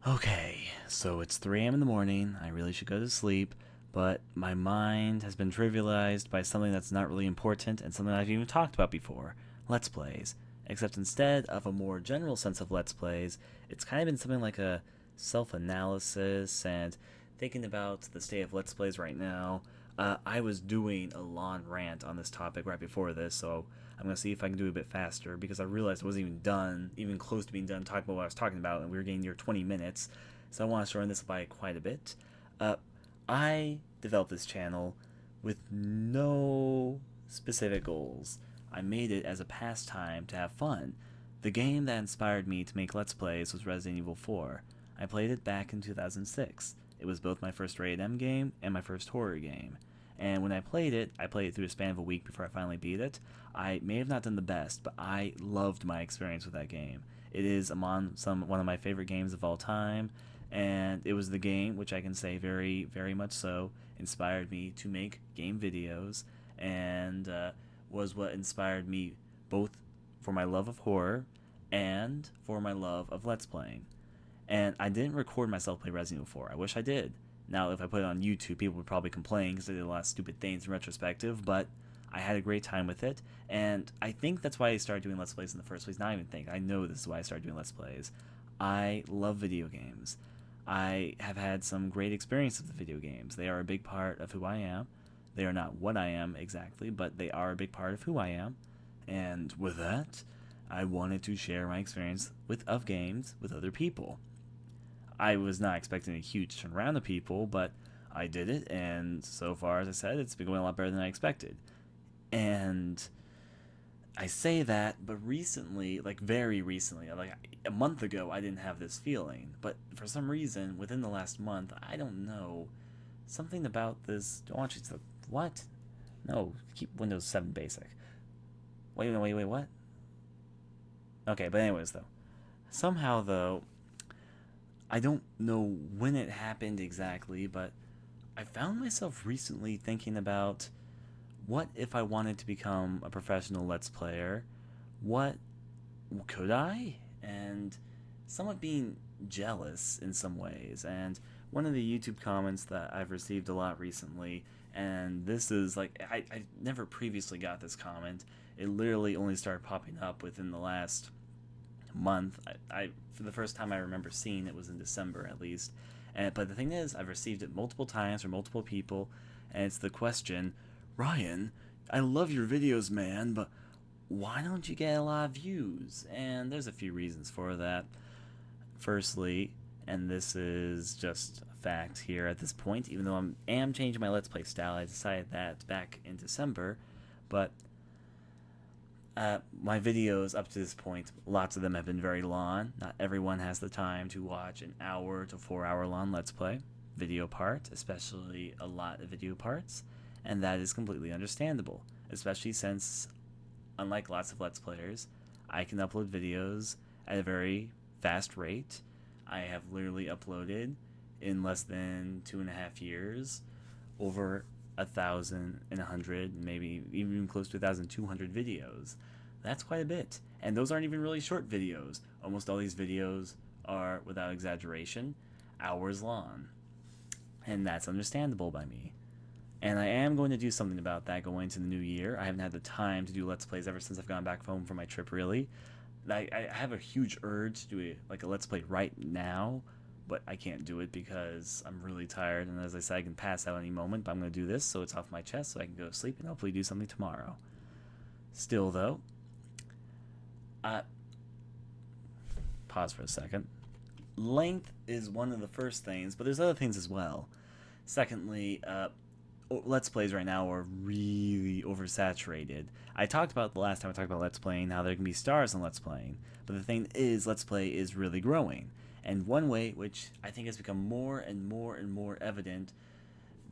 Okay, so it's 3 a.m. in the morning. I really should go to sleep, but my mind has been trivialized by something that's not really important and something I've even talked about before: Let's Plays. Except instead of a more general sense of Let's Plays, it's kind of been something like a self analysis and thinking about the state of Let's Plays right now. I was doing a long rant on this topic right before this, so I'm gonna see if I can do it a bit faster because I realized I wasn't even done, even close to being done talking about what I was talking about, and we were getting near 20 minutes. So I want to shorten this by quite a bit. Uh, I developed this channel with no specific goals. I made it as a pastime to have fun. The game that inspired me to make Let's Plays was Resident Evil 4. I played it back in 2006. It was both my first rated M game and my first horror game. And when I played it through a span of a week before I finally beat it. I may have not done the best, but I loved my experience with that game. It is among one of my favorite games of all time, and it was the game which I can say very, very much so inspired me to make game videos, and was what inspired me both for my love of horror and for my love of Let's Playing. And I didn't record myself play Resident Evil 4. I wish I did. Now, if I put it on YouTube, people would probably complain because I did a lot of stupid things in retrospective, but I had a great time with it. And I think that's why I started doing Let's Plays in the first place. Not even think. I know this is why I started doing Let's Plays. I love video games. I have had some great experiences with video games. They are a big part of who I am. They are not what I am exactly, but they are a big part of who I am. And with that, I wanted to share my experience of games with other people. I was not expecting a huge turnaround of people, but I did it, and so far, as I said, it's been going a lot better than I expected. And I say that, but recently, like very recently, like a month ago, I didn't have this feeling. But for some reason, within the last month, I don't know, something about this. Don't want you to. What? No, keep Windows 7 basic. Wait, what? Okay, but anyways, though. Somehow, though, I don't know when it happened exactly, but I found myself recently thinking about what if I wanted to become a professional Let's Player? What could I? And somewhat being jealous in some ways. And one of the YouTube comments that I've received a lot recently, and this is like, I never previously got this comment. It literally only started popping up within the last month. I for the first time I remember seeing it was in December at least. But the thing is, I've received it multiple times from multiple people, and it's the question, Ryan, I love your videos, man, but why don't you get a lot of views? And there's a few reasons for that. Firstly, and this is just a fact here at this point, even though I am changing my Let's Play style, I decided that back in December, but my videos up to this point, lots of them have been very long. Not everyone has the time to watch an hour to 4 hour long Let's Play video part, especially a lot of video parts, and that is completely understandable, especially since, unlike lots of Let's Players, I can upload videos at a very fast rate. I have literally uploaded in less than 2.5 years over 1,100, maybe even close to 1,200 videos. That's quite a bit. And those aren't even really short videos. Almost all these videos are, without exaggeration, hours long. And that's understandable by me. And I am going to do something about that going into the new year. I haven't had the time to do Let's Plays ever since I've gone back home from my trip, really. I have a huge urge to do a Let's Play right now, but I can't do it because I'm really tired, and as I said, I can pass out any moment, but I'm going to do this so it's off my chest so I can go to sleep and hopefully do something tomorrow. Still, though, pause for a second. Length is one of the first things, but there's other things as well. Secondly, Let's Plays right now are really oversaturated. I talked about the last time I talked about Let's Playing how there can be stars in Let's Playing, but the thing is, Let's Play is really growing. And one way, which I think has become more and more and more evident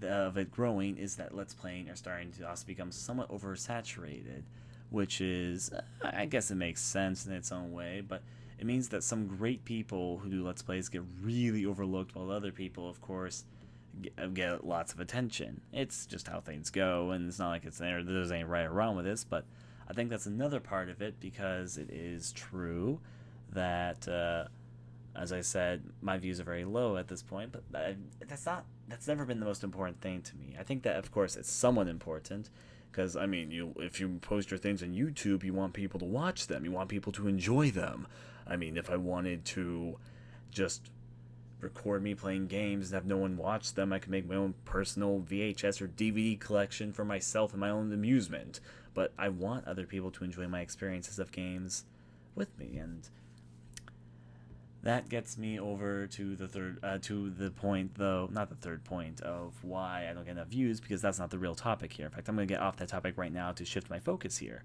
of it growing, is that Let's Playing are starting to also become somewhat oversaturated, which is, I guess it makes sense in its own way, but it means that some great people who do Let's Plays get really overlooked, while other people, of course, get lots of attention. It's just how things go, and it's not like there's any right or wrong with this, but I think that's another part of it, because it is true that As I said, my views are very low at this point, but that's never been the most important thing to me. I think that of course it's somewhat important because I mean, if you post your things on YouTube, you want people to watch them, you want people to enjoy them. I mean, if I wanted to just record me playing games and have no one watch them, I could make my own personal VHS or DVD collection for myself and my own amusement. But I want other people to enjoy my experiences of games with me, and that gets me over to the point, though not the third point of why I don't get enough views, because that's not the real topic here. In fact, I'm going to get off that topic right now to shift my focus here.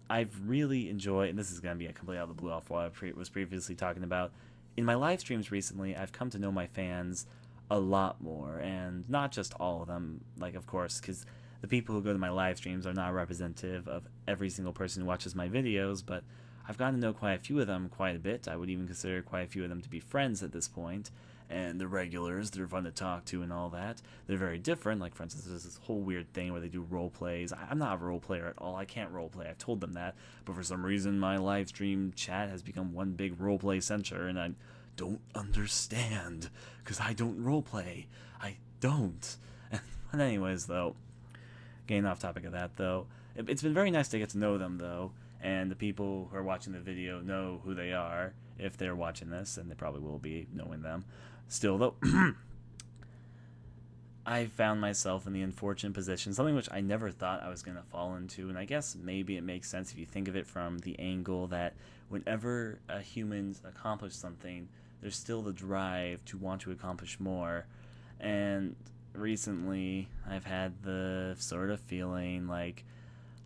I've really enjoyed, and this is going to be a completely out of the blue off what I was previously talking about. In my live streams recently, I've come to know my fans a lot more, and not just all of them, like, of course, because the people who go to my live streams are not representative of every single person who watches my videos, but I've gotten to know quite a few of them quite a bit. I would even consider quite a few of them to be friends at this point, and the regulars, they're fun to talk to and all that. They're very different. Like, for instance, there's this whole weird thing where they do role plays. I'm not a role player at all. I can't role play. I've told them that. But for some reason, my live stream chat has become one big role play center, and I don't understand, because I don't role play. I don't. But anyways, though, getting off topic of that, though, it's been very nice to get to know them, though. And the people who are watching the video know who they are if they're watching this, and they probably will be knowing them. Still, though, I found myself in the unfortunate position, something which I never thought I was going to fall into, and I guess maybe it makes sense if you think of it from the angle that whenever humans accomplish something, there's still the drive to want to accomplish more. And recently, I've had the sort of feeling like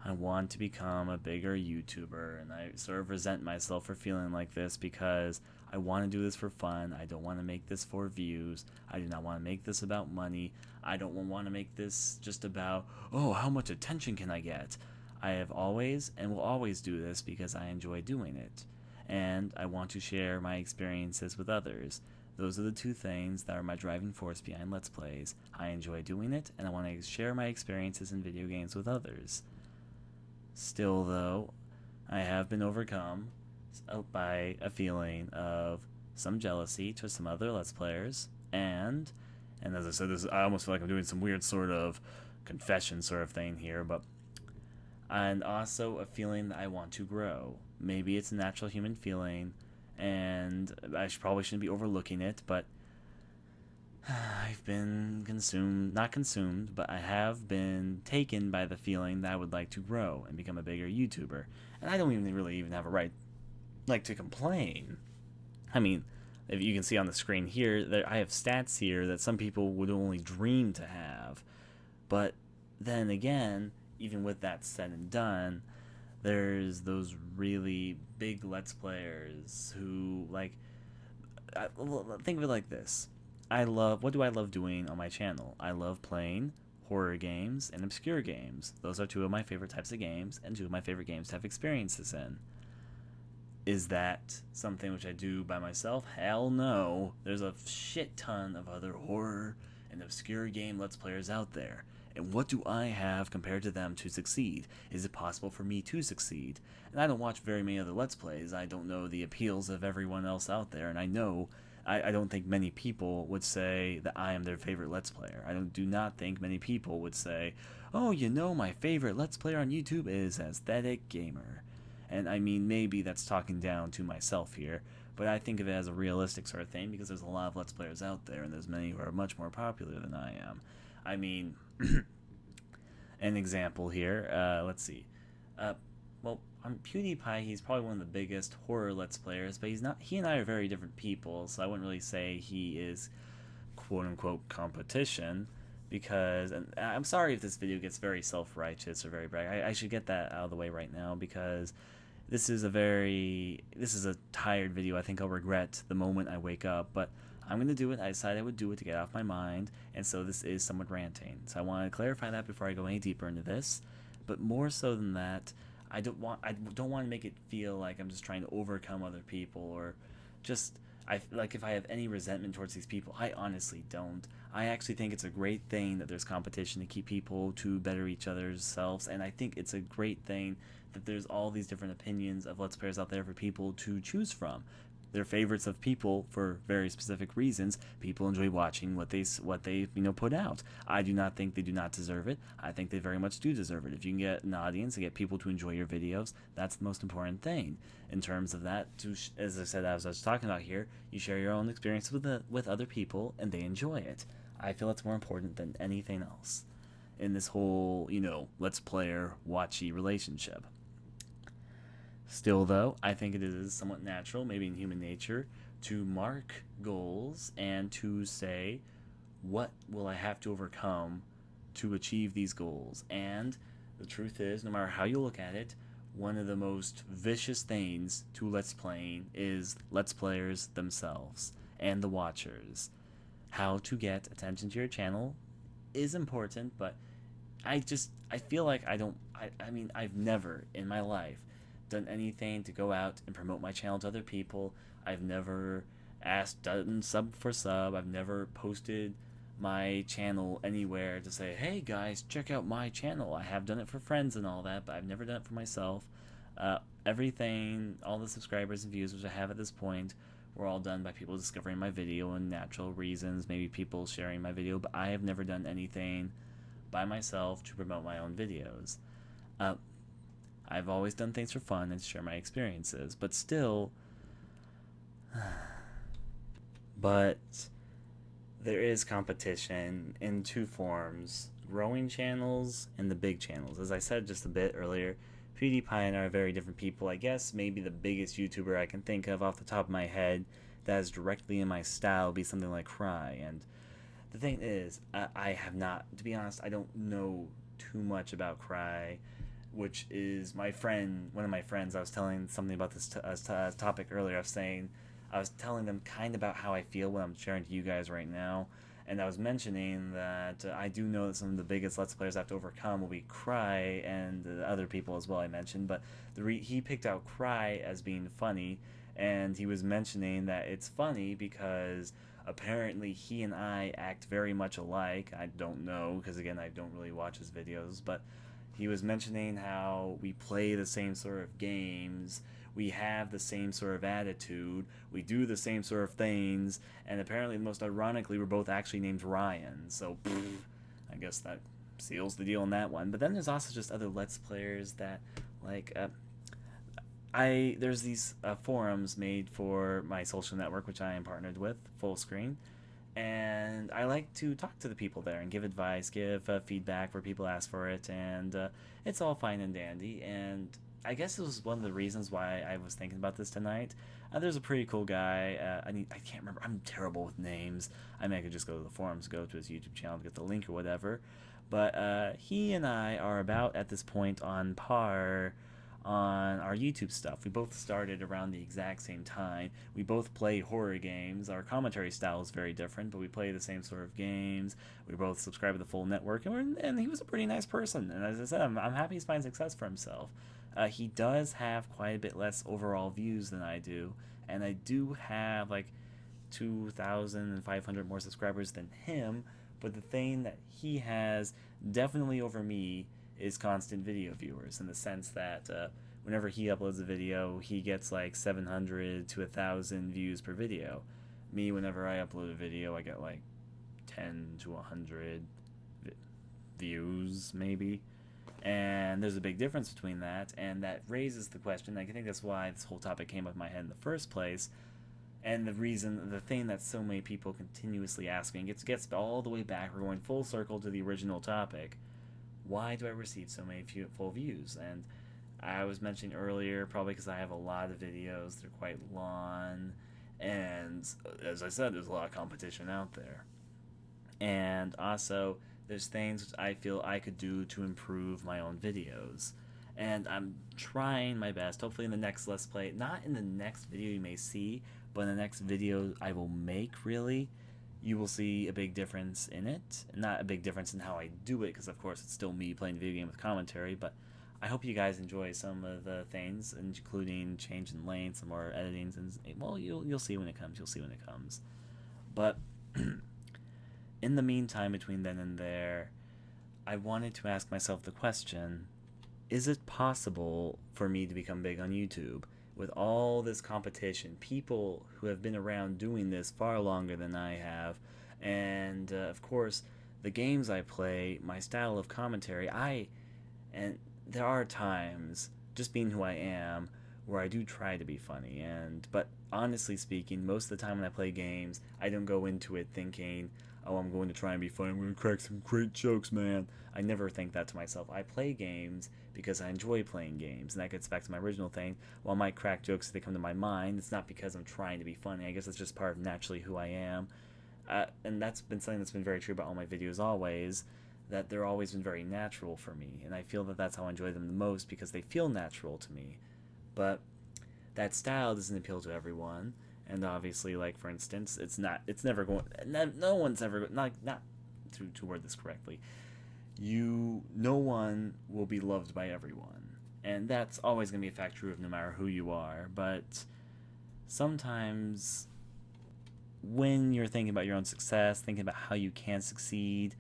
I want to become a bigger YouTuber, and I sort of resent myself for feeling like this because I want to do this for fun. I don't want to make this for views. I do not want to make this about money. I don't want to make this just about, oh, how much attention can I get? I have always and will always do this because I enjoy doing it, and I want to share my experiences with others. Those are the two things that are my driving force behind Let's Plays. I enjoy doing it, and I want to share my experiences in video games with others. Still, though, I have been overcome by a feeling of some jealousy to some other Let's Players, and as I said, I almost feel like I'm doing some weird sort of confession sort of thing here, and also a feeling that I want to grow. Maybe it's a natural human feeling, and I probably shouldn't be overlooking it, but I've been not consumed, but I have been taken by the feeling that I would like to grow and become a bigger YouTuber. And I don't even have a right, like, to complain. I mean, if you can see on the screen here, I have stats here that some people would only dream to have. But then again, even with that said and done, there's those really big Let's Players who, like, think of it like this. What do I love doing on my channel? I love playing horror games and obscure games. Those are two of my favorite types of games, and two of my favorite games to have experiences in. Is that something which I do by myself? Hell no. There's a shit ton of other horror and obscure game Let's Players out there. And what do I have compared to them to succeed? Is it possible for me to succeed? And I don't watch very many other Let's Plays. I don't know the appeals of everyone else out there, and I don't think many people would say that I am their favorite Let's Player. I do not think many people would say, oh, my favorite Let's Player on YouTube is Aesthetic Gamer. And I mean, maybe that's talking down to myself here, but I think of it as a realistic sort of thing because there's a lot of Let's Players out there, and there's many who are much more popular than I am. I mean, an example here, let's see. On PewDiePie, he's probably one of the biggest horror Let's Players, but he and I are very different people, so I wouldn't really say he is quote-unquote competition, because, and I'm sorry if this video gets very self-righteous or very brag. I should get that out of the way right now, because this is a tired video. I think I'll regret the moment I wake up, but I'm going to do it. I decided I would do it to get off my mind, and so this is somewhat ranting. So I want to clarify that before I go any deeper into this, but more so than that, I don't want to make it feel like I'm just trying to overcome other people, or just if I have any resentment towards these people. I honestly don't. I actually think it's a great thing that there's competition to keep people to better each other's selves, and I think it's a great thing that there's all these different opinions of Let's Players out there for people to choose from. they're favorites of people for very specific reasons. People enjoy watching what they put out. I do not think they do not deserve it. I think they very much do deserve it. If you can get an audience and get people to enjoy your videos, that's the most important thing. In terms of that, as I said, as I was talking about here, you share your own experience with other people and they enjoy it. I feel that's more important than anything else in this whole, let's player watchy relationship. Still, though, I think it is somewhat natural, maybe in human nature, to mark goals and to say, what will I have to overcome to achieve these goals? And the truth is, no matter how you look at it, one of the most vicious things to Let's Playing is Let's Players themselves and the watchers. How to get attention to your channel is important, but I feel like I've never in my life done anything to go out and promote my channel to other people. I've never done sub for sub. I've never posted my channel anywhere to say, hey guys, check out my channel. I have done it for friends and all that, but I've never done it for myself. Everything, all the subscribers and views which I have at this point were all done by people discovering my video and natural reasons, maybe people sharing my video, but I have never done anything by myself to promote my own videos. I've always done things for fun and to share my experiences, but still, but there is competition in two forms: growing channels and the big channels. As I said just a bit earlier, PewDiePie and I are very different people. I guess maybe the biggest YouTuber I can think of off the top of my head that is directly in my style would be something like Cry. And the thing is, I have not, to be honest, I don't know too much about Cry, which is one of my friends. I was telling something about this topic earlier. I was telling them kind of about how I feel when I'm sharing to you guys right now. And I was mentioning that I do know that some of the biggest Let's Players I have to overcome will be Cry and other people as well I mentioned. But he picked out Cry as being funny, and he was mentioning that it's funny because apparently he and I act very much alike. I don't know, because again, I don't really watch his videos, but he was mentioning how we play the same sort of games, we have the same sort of attitude, we do the same sort of things, and apparently, most ironically, we're both actually named Ryan, so I guess that seals the deal on that one. But then there's also just other Let's Players that, like, there's these forums made for my social network, which I am partnered with, Fullscreen, and I like to talk to the people there and give advice, give feedback where people ask for it, and it's all fine and dandy. And I guess it was one of the reasons why I was thinking about this tonight. There's a pretty cool guy. I can't remember. I'm terrible with names. I mean, I could just go to the forums, go to his YouTube channel to get the link or whatever. But he and I are about at this point on par on our YouTube stuff. We both started around the exact same time. We both play horror games. Our commentary style is very different, but we play the same sort of games. We both subscribe to the full network, and he was a pretty nice person. And as I said, I'm happy he's finding success for himself. He does have quite a bit less overall views than I do, and I do have like 2,500 more subscribers than him, but the thing that he has definitely over me is constant video viewers, in the sense that whenever he uploads a video, he gets like 700 to 1,000 views per video. Me, whenever I upload a video, I get like 10 to 100 views, maybe. And there's a big difference between that, and that raises the question. I think that's why this whole topic came up in my head in the first place. And the thing that so many people continuously asking, gets all the way back. We're going full circle to the original topic. Why do I receive so many full views? And I was mentioning earlier, probably because I have a lot of videos. They're quite long, and as I said, there's a lot of competition out there. And also, there's things I feel I could do to improve my own videos. And I'm trying my best. Hopefully in the next Let's Play, not in the next video you may see, but in the next video I will make, really, you will see a big difference in it. Not a big difference in how I do it, because of course it's still me playing the video game with commentary, but I hope you guys enjoy some of the things, including change in length, some more editing, and, well, you'll see when it comes. You'll see when it comes. But in the meantime, between then and there, I wanted to ask myself the question, is it possible for me to become big on YouTube with all this competition, people who have been around doing this far longer than I have, and of course, the games I play, my style of commentary, and there are times, just being who I am, where I do try to be funny, but honestly speaking, most of the time when I play games, I don't go into it thinking, oh, I'm going to try and be funny, I'm going to crack some great jokes, man. I never think that to myself. I play games because I enjoy playing games, and that gets back to my original thing. While I might crack jokes if they come to my mind, it's not because I'm trying to be funny. I guess it's just part of naturally who I am. And that's been something that's been very true about all my videos always, that they're always been very natural for me, and I feel that that's how I enjoy them the most because they feel natural to me. But that style doesn't appeal to everyone, and obviously, like for instance, it's never going. No one's ever not to word this correctly. No one will be loved by everyone, and that's always going to be a fact true of no matter who you are. But sometimes when you're thinking about your own success, thinking about how you can succeed,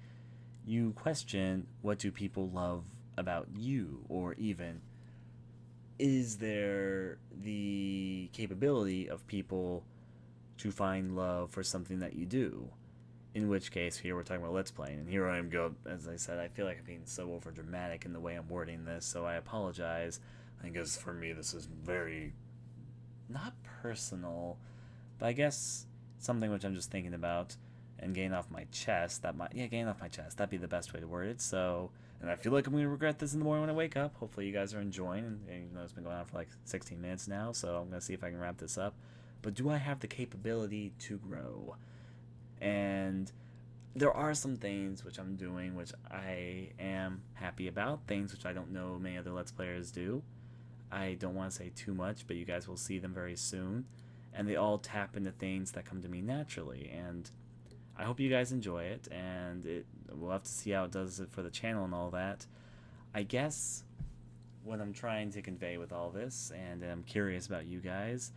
you question, what do people love about you? Or even, is there the capability of people to find love for something that you do? In which case, here we're talking about Let's Playing, and here I am as I said, I feel like I'm being so over dramatic in the way I'm wording this, so I apologize. I guess for me this is very, not personal, but I guess something which I'm just thinking about and getting off my chest. Getting off my chest. That'd be the best way to word it. So, and I feel like I'm going to regret this in the morning when I wake up. Hopefully you guys are enjoying, and you know it's been going on for like 16 minutes now, so I'm going to see if I can wrap this up. But do I have the capability to grow? And there are some things which I'm doing which I am happy about, things which I don't know many other Let's Players do. I don't want to say too much, but you guys will see them very soon. And they all tap into things that come to me naturally. And I hope you guys enjoy it, and we'll have to see how it does it for the channel and all that. I guess what I'm trying to convey with all this, and I'm curious about you guys,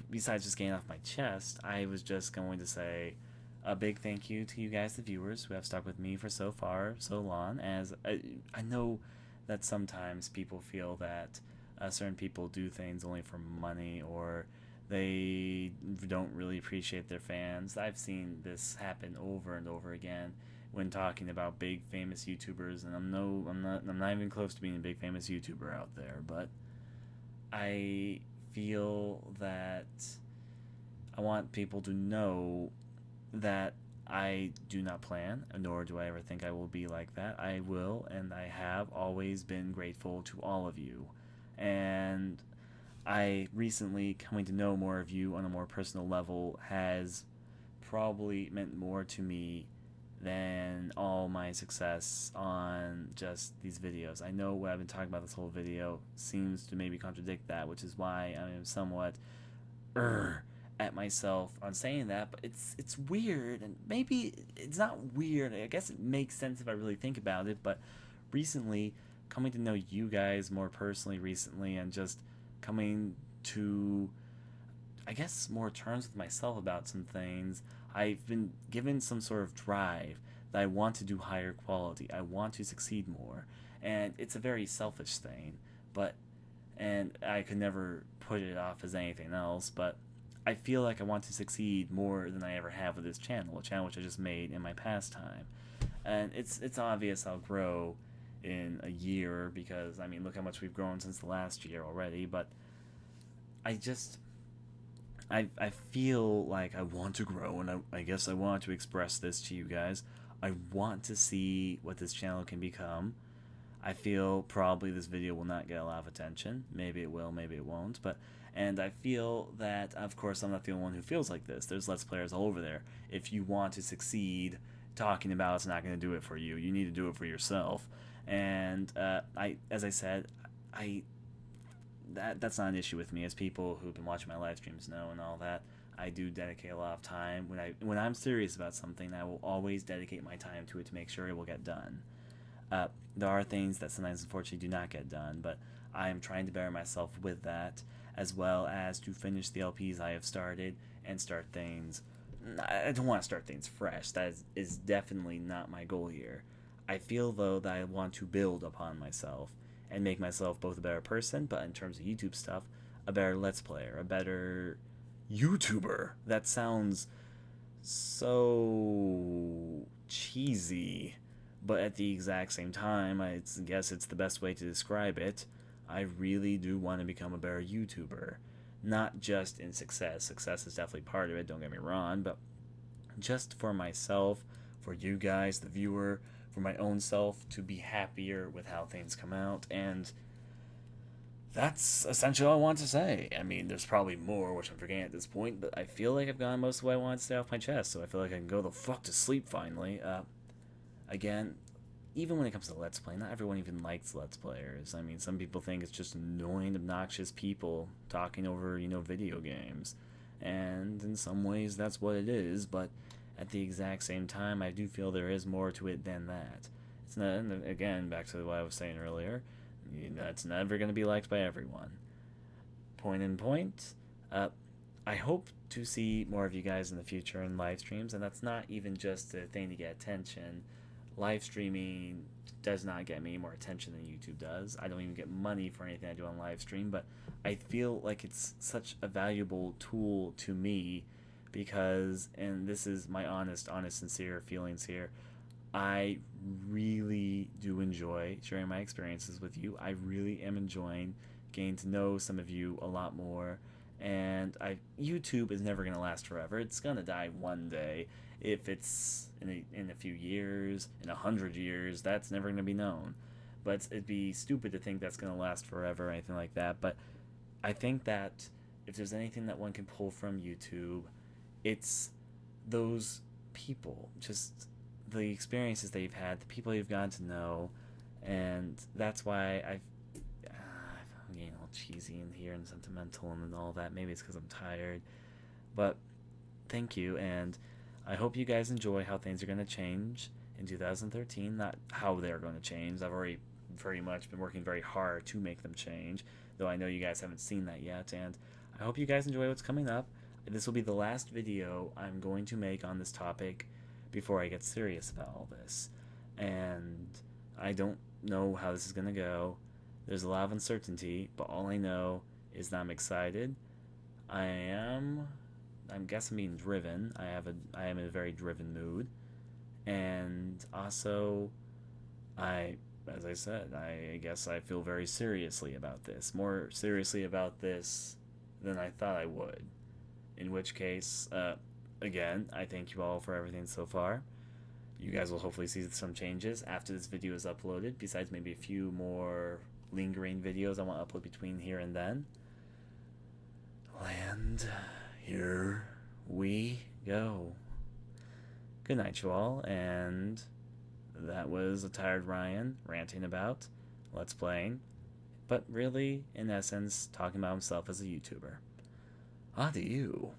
besides just getting off my chest, I was just going to say a big thank you to you guys, the viewers, who have stuck with me for so long. As I know that sometimes people feel that certain people do things only for money, or they don't really appreciate their fans. I've seen this happen over and over again when talking about big famous YouTubers, and I'm not even close to being a big famous YouTuber out there, but I feel that I want people to know that I do not plan, nor do I ever think I will be like that. I will, and I have always been grateful to all of you. And I recently coming to know more of you on a more personal level has probably meant more to me than all my success on just these videos. I know what I've been talking about this whole video seems to maybe contradict that, which is why I am somewhat at myself on saying that, but it's weird, and maybe it's not weird. I guess it makes sense if I really think about it, but recently, coming to know you guys more personally recently, and just coming to, I guess, more terms with myself about some things, I've been given some sort of drive that I want to do higher quality. I want to succeed more. And it's a very selfish thing, and I could never put it off as anything else, but I feel like I want to succeed more than I ever have with this channel, a channel which I just made in my pastime. And it's obvious I'll grow in a year, because, I mean, look how much we've grown since the last year already, but I feel like I want to grow, and I guess I want to express this to you guys. I want to see what this channel can become. I feel probably this video will not get a lot of attention. Maybe it will, maybe it won't. And I feel that, of course, I'm not the only one who feels like this. There's Let's Players all over there. If you want to succeed, talking about it's not going to do it for you. You need to do it for yourself. And as I said, that's not an issue with me, as people who've been watching my live streams know and all that. I do dedicate a lot of time. When I'm serious about something, I will always dedicate my time to it to make sure it will get done. There are things that sometimes unfortunately do not get done, but I am trying to better myself with that, as well as to finish the LPs I have started and start things. I don't want to start things fresh. That is definitely not my goal here. I feel, though, that I want to build upon myself, and make myself both a better person, but in terms of YouTube stuff, a better Let's Player, a better YouTuber. That sounds so cheesy, but at the exact same time, I guess it's the best way to describe it. I really do want to become a better YouTuber. Not just in success. Success is definitely part of it, don't get me wrong, but just for myself, for you guys, the viewer, for my own self, to be happier with how things come out. And that's essentially all I want to say. I mean, there's probably more, which I'm forgetting at this point, but I feel like I've gotten most of what I wanted to say off my chest, so I feel like I can go the fuck to sleep finally. Again, even when it comes to Let's Play, not everyone even likes Let's Players. I mean, some people think it's just annoying, obnoxious people talking over, video games. And in some ways, that's what it is, but at the exact same time, I do feel there is more to it than that. It's not, again, back to what I was saying earlier, it's never going to be liked by everyone. Point in point, I hope to see more of you guys in the future in live streams, and that's not even just a thing to get attention. Live streaming does not get me more attention than YouTube does. I don't even get money for anything I do on live stream, but I feel like it's such a valuable tool to me because, and this is my honest, sincere feelings here, I really do enjoy sharing my experiences with you. I really am enjoying getting to know some of you a lot more. And YouTube is never going to last forever. It's going to die one day. If it's in a few years, in 100 years, that's never going to be known. But it'd be stupid to think that's going to last forever or anything like that. But I think that if there's anything that one can pull from YouTube, it's those people, just the experiences they've had, the people you've gotten to know, and that's why I'm getting all cheesy in here and sentimental and all that. Maybe it's because I'm tired, but thank you, and I hope you guys enjoy how things are going to change in 2013. Not how they're going to change. I've already very much been working very hard to make them change, though I know you guys haven't seen that yet, and I hope you guys enjoy what's coming up. This will be the last video I'm going to make on this topic before I get serious about all this. And I don't know how this is going to go. There's a lot of uncertainty, but all I know is that I'm excited. I guess I'm being driven. I am in a very driven mood. And also, as I said, I guess I feel very seriously about this. More seriously about this than I thought I would. In which case, again, I thank you all for everything so far. You guys will hopefully see some changes after this video is uploaded, besides maybe a few more lingering videos I want to upload between here and then. And here we go. Good night, you all, and that was a tired Ryan ranting about Let's Playing, but really, in essence, talking about himself as a YouTuber. Adieu.